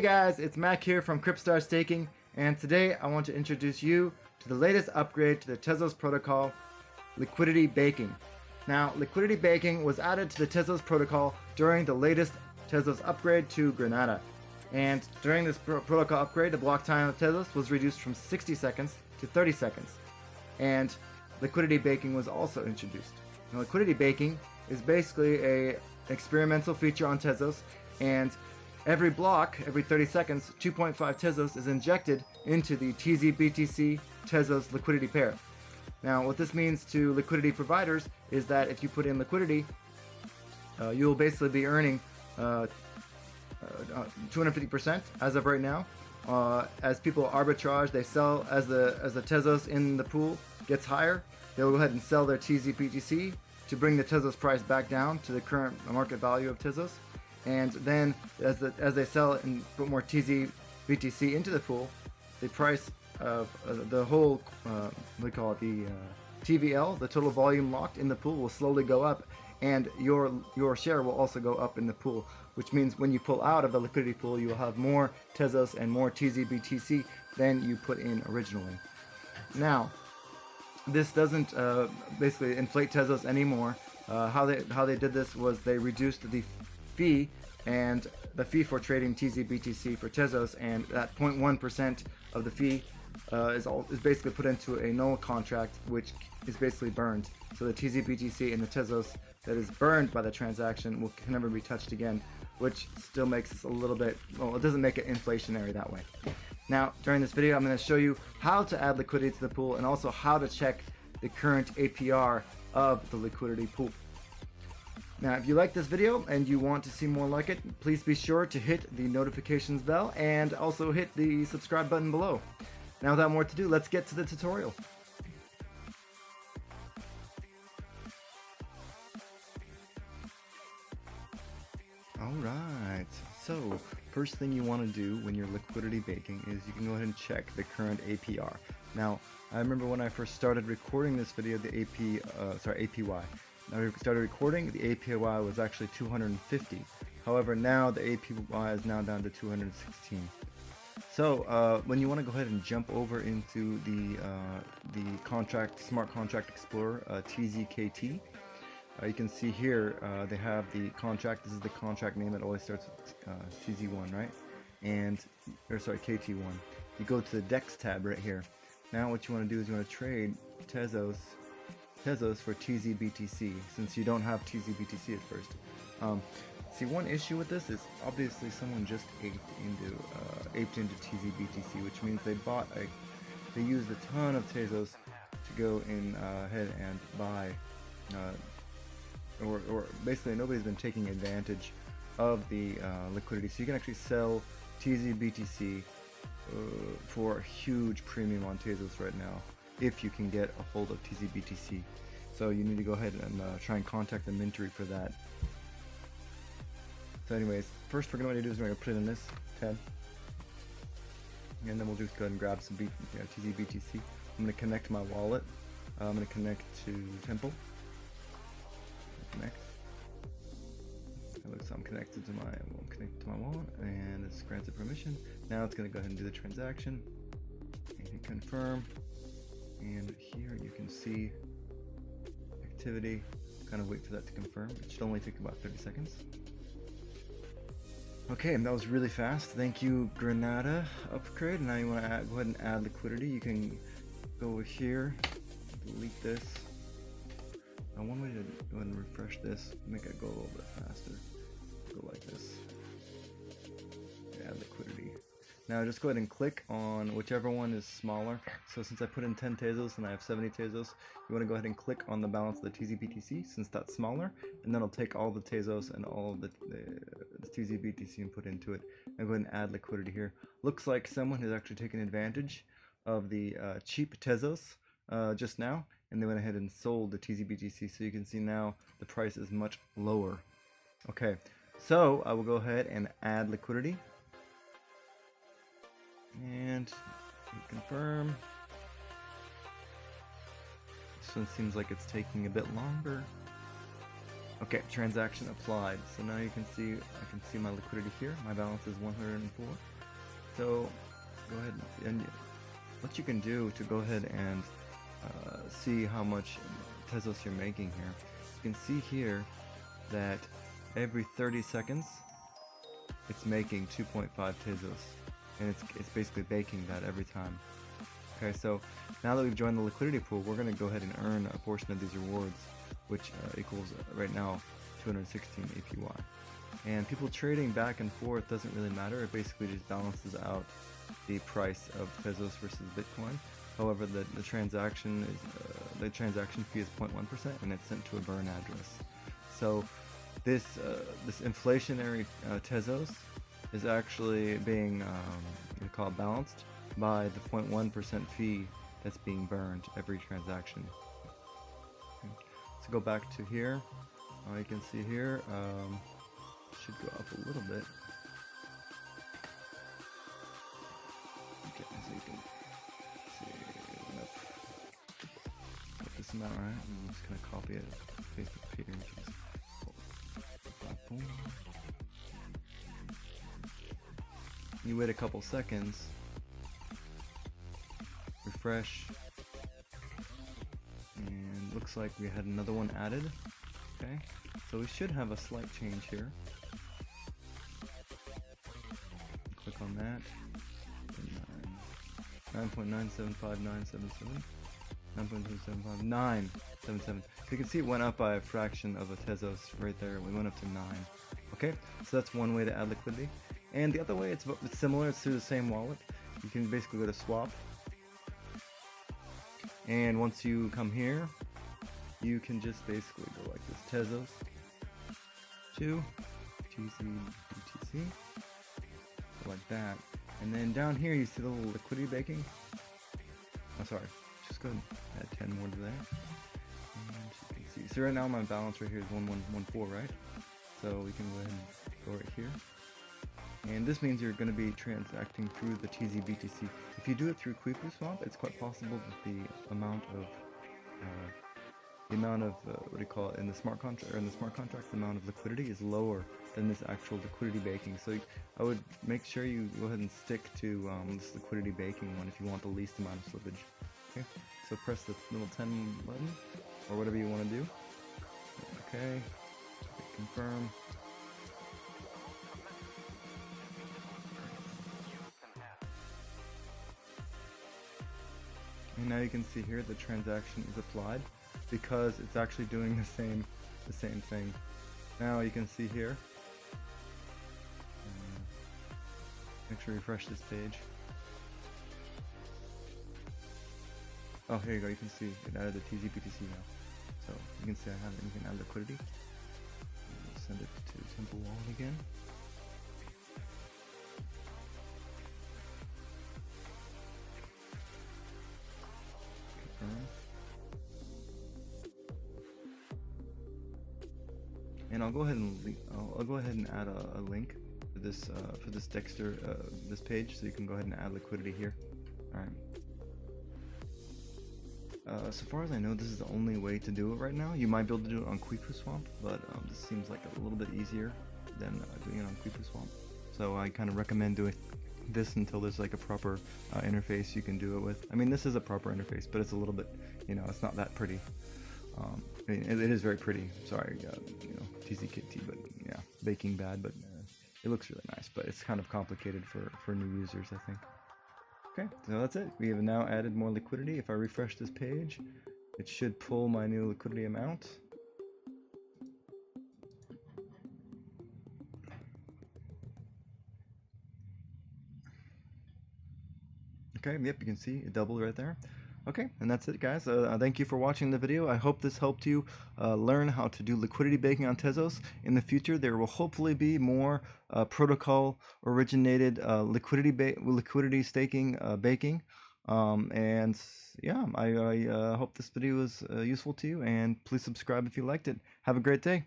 guys, it's Mac here from KryptStar Staking, and today I want to introduce you to the latest upgrade to the Tezos protocol, liquidity baking. Now, liquidity baking was added to the Tezos protocol during the latest Tezos upgrade to Granada. And during this protocol upgrade, the block time of Tezos was reduced from 60 seconds to 30 seconds. And liquidity baking was also introduced. Now, liquidity baking is basically an experimental feature on Tezos, and every block, every 30 seconds, 2.5 Tezos is injected into the TZBTC Tezos liquidity pair. Now, what this means to liquidity providers is that if you put in liquidity, you will basically be earning 250% as of right now. As people arbitrage, they sell as the Tezos in the pool gets higher, they'll go ahead and sell their TZBTC to bring the Tezos price back down to the current market value of Tezos. And then as they sell it and put more TZBTC into the pool, the price of the whole, we call it the TVL, the total volume locked in the pool, will slowly go up, and your share will also go up in the pool, which means when you pull out of the liquidity pool, you will have more Tezos and more TZBTC than you put in originally. Now, this doesn't basically inflate Tezos anymore. How they did this was they reduced the fee and the fee for trading TZBTC for Tezos, and that 0.1% of the fee is basically put into a null contract, which is basically burned. So the TZBTC and the Tezos that is burned by the transaction can never be touched again, which still makes this a little bit, well, it doesn't make it inflationary that way. Now, during this video, I'm going to show you how to add liquidity to the pool and also how to check the current APR of the liquidity pool. Now, if you like this video and you want to see more like it, please be sure to hit the notifications bell and also hit the subscribe button below. Now, without more to do, let's get to the tutorial. Alright, so first thing you want to do when you're liquidity baking is you can go ahead and check the current APR. Now, I remember when I first started recording this video, the APY. Now we started recording, the APY was actually 250. However, now the APY is now down to 216. So when you want to go ahead and jump over into the Smart Contract Explorer, TZKT, you can see here they have the contract. This is the contract name that always starts with TZ1, right? KT1. You go to the DEX tab right here. Now what you want to do is you want to trade Tezos for TZBTC, since you don't have TZBTC at first. See, one issue with this is obviously someone just aped into TZBTC, which means they used a ton of Tezos to go in ahead and buy, or basically nobody's been taking advantage of the liquidity. So you can actually sell TZBTC for a huge premium on Tezos right now, if you can get a hold of TZBTC. So you need to go ahead and try and contact the mintery for that. So anyways, first we're going to do is we're going to put it in this tab, and then we'll just go ahead and grab some TZBTC. I'm going to connect my wallet. I'm going to connect to Temple. Connect. It looks like I'm connected to my wallet, and it's granted permission. Now it's going to go ahead and do the transaction. And hit confirm. And here you can see activity. Kind of wait for that to confirm. It should only take about 30 seconds. Okay, that was really fast. Thank you, Granada upgrade. Now you want to go ahead and add liquidity. You can go over here, delete this. Now one way to go ahead and refresh this, make it go a little bit faster. Go like this. Add liquidity. Now just go ahead and click on whichever one is smaller. So since I put in 10 Tezos and I have 70 Tezos, you want to go ahead and click on the balance of the TZBTC, since that's smaller, and then it'll take all the Tezos and all of the TZBTC and put into it. And go ahead and add liquidity here. Looks like someone has actually taken advantage of the cheap Tezos just now, and they went ahead and sold the TZBTC. So you can see now the price is much lower. Okay, so I will go ahead and add liquidity. And confirm. This one seems like it's taking a bit longer. Okay, transaction applied. So now you can see, I can see my liquidity here. My balance is 104. So go ahead and what you can do to go ahead and see how much Tezos you're making here. You can see here that every 30 seconds it's making 2.5 Tezos, and it's basically baking that every time. Okay, so now that we've joined the liquidity pool, we're going to go ahead and earn a portion of these rewards, which equals right now 216 APY. And people trading back and forth doesn't really matter. It basically just balances out the price of Tezos versus Bitcoin. However, the transaction fee is 0.1%, and it's sent to a burn address. So this inflationary Tezos is actually being balanced by the 0.1% fee that's being burned every transaction. Okay. So go back to here. You can see here. Should go up a little bit. Okay, so you can see put this amount right. I'm just gonna copy it, paste it here. Boom. You wait a couple seconds. Refresh. And looks like we had another one added. Okay, so we should have a slight change here. Click on that. 9.975977. 9.275977. So you can see it went up by a fraction of a Tezos right there. We went up to 9. Okay, so that's one way to add liquidity. And the other way, it's similar. It's through the same wallet. You can basically go to swap. And once you come here, you can just basically go like this: Tezos to TZ like that. And then down here you see the little liquidity baking. Oh, sorry, just go ahead and add 10 more to there. And you can see, so right now my balance right here is 1114, right? So we can go ahead and go right here. And this means you're going to be transacting through the TZBTC. If you do it through KryptSwap, it's quite possible that the amount of what do you call it, in the smart contract, the amount of liquidity is lower than this actual liquidity baking. So I would make sure you go ahead and stick to this liquidity baking one if you want the least amount of slippage. Okay, so press the little 10 button or whatever you want to do. Okay, confirm. And now you can see here the transaction is applied because it's actually doing the same thing. Now you can see here. Make sure you refresh this page. Oh, here you go. You can see it added the TZBTC now. So you can see I have it. You can add liquidity. Send it to Temple Wallet again. And I'll go ahead and add a link for this Dexter this page, so you can go ahead and add liquidity here. All right. So far as I know, this is the only way to do it right now. You might be able to do it on KryptSwap, but this seems like a little bit easier than doing it on KryptSwap. So I kind of recommend doing this until there's like a proper interface you can do it with. I mean, this is a proper interface, but it's a little bit, it's not that pretty. I mean, it is very pretty. Sorry, TZKT, but yeah, baking bad, but it looks really nice. But it's kind of complicated for new users, I think. Okay, so that's it. We have now added more liquidity. If I refresh this page, it should pull my new liquidity amount. Okay, yep, you can see it doubled right there. Okay, and that's it, guys. Thank you for watching the video. I hope this helped you learn how to do liquidity baking on Tezos. In the future, there will hopefully be more protocol originated liquidity staking baking. And yeah, I hope this video was useful to you, and please subscribe if you liked it. Have a great day.